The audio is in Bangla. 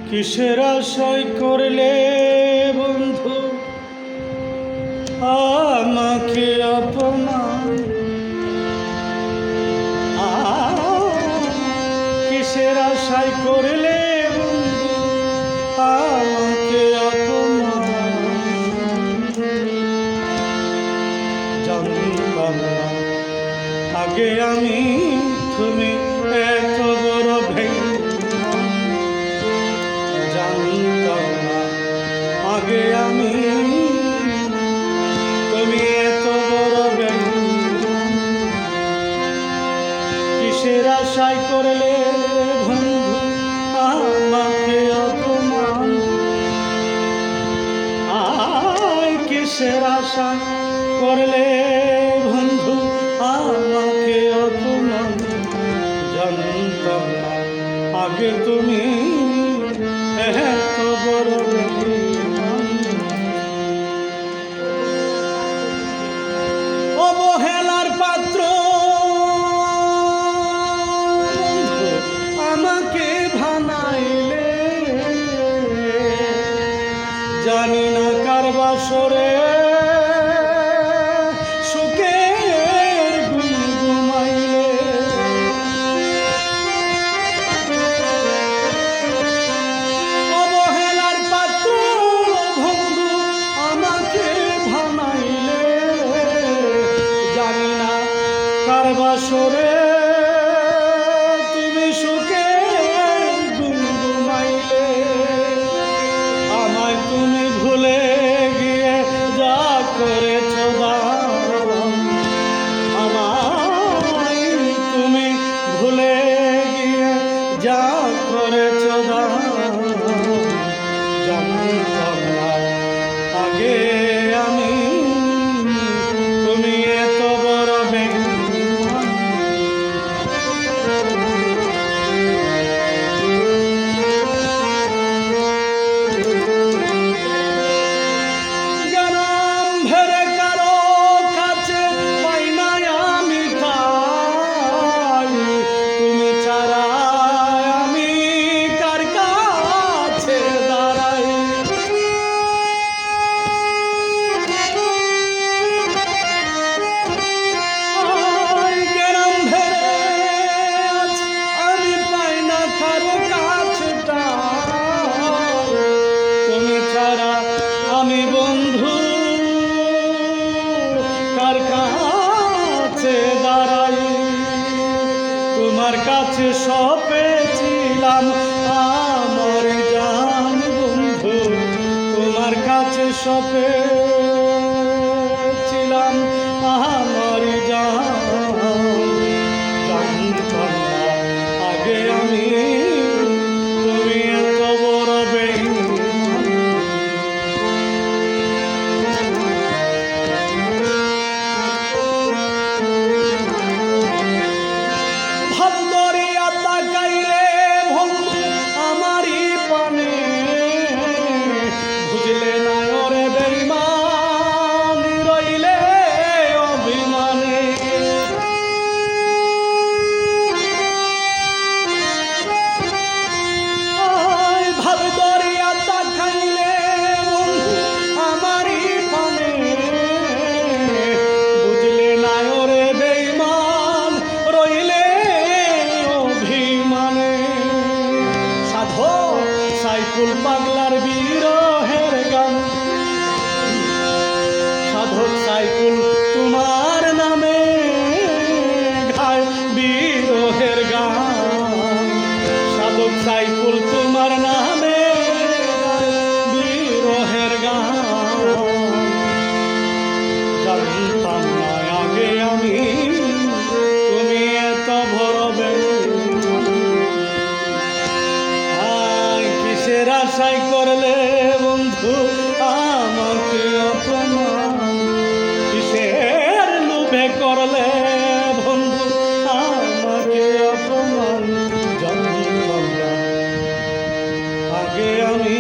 কিসের আশায় করলে বন্ধু আমাকে অপমান? কিসের আশায় করলে বন্ধু আমাকে অপমান? জানতাম না আগে আমি তুমি এত বড় বেঈমান। জানতাম না আগে আমি তুমি এত বড় বেঈমান। কিসের আশায় করলে বন্ধু আমাকে অপমান? কিসের আশায় করলে বন্ধু আমাকে অপমান? জানতাম না আগে তুমি এত বড় বেঈমান। অবহেলার পাত্র বন্ধু আমাকে বানাইলে, জানি না কার বাসরে সুখের গুনগুমাইলে। অবহেলার পাত্র বন্ধু আমাকে বানাইলে, জানি না কার বাসরে তুমি সুখের গুনগুমাইলে। আমায় তুমি ভুলে গিয়ে যা করেছ দান, আমায় তুমি ভুলে গিয়ে যা করেছ দান। জানতাম না আগে আমি তুমি এত বড় বেঈমান। গেলাম ভেরে কারো কাছে পাই না আমি ঠাই, তুমি ছাড়া আমি কার কাছে দাঁড়াই। গেলাম ভেরে আজ আমি পাই না কারো কাছে ঠাই, তুমি ছাড়া আমি বন্ধু কার কাছে দাঁড়াই। তোমার কাছে সপেছিলাম আমার জান বন্ধু, তোমার কাছে সপেছিলাম আমার জান। জানতাম না আগে আমি তুমি এত বড় বেঈমান। ভাব দরিয়া তাকাইলে বন্ধু আমারই পানে, বুঝলে না ওরে বেঈমান রইলে অভিমানে। ভাব দরিয়া তাকাইলে বন্ধু আমারই পানে, বুঝলে না ওরে বেঈমান রইলে অভিমানে। সাধক সাইকুল পাগলার বিরহের গান, সাধক সাইকুল তোমার নামে গায় বিরহের গান। সাধক সাইকুল তোমার নামে গায় বিরহের গান। জানতাম না আগে আমি তুমি এত বড় বেঈমান। কিসের আশায় করলে বন্ধু আমাকে অপমান? কিসের লোভে করলে বন্ধু আমাকে অপমান? জানতাম না আগে আমি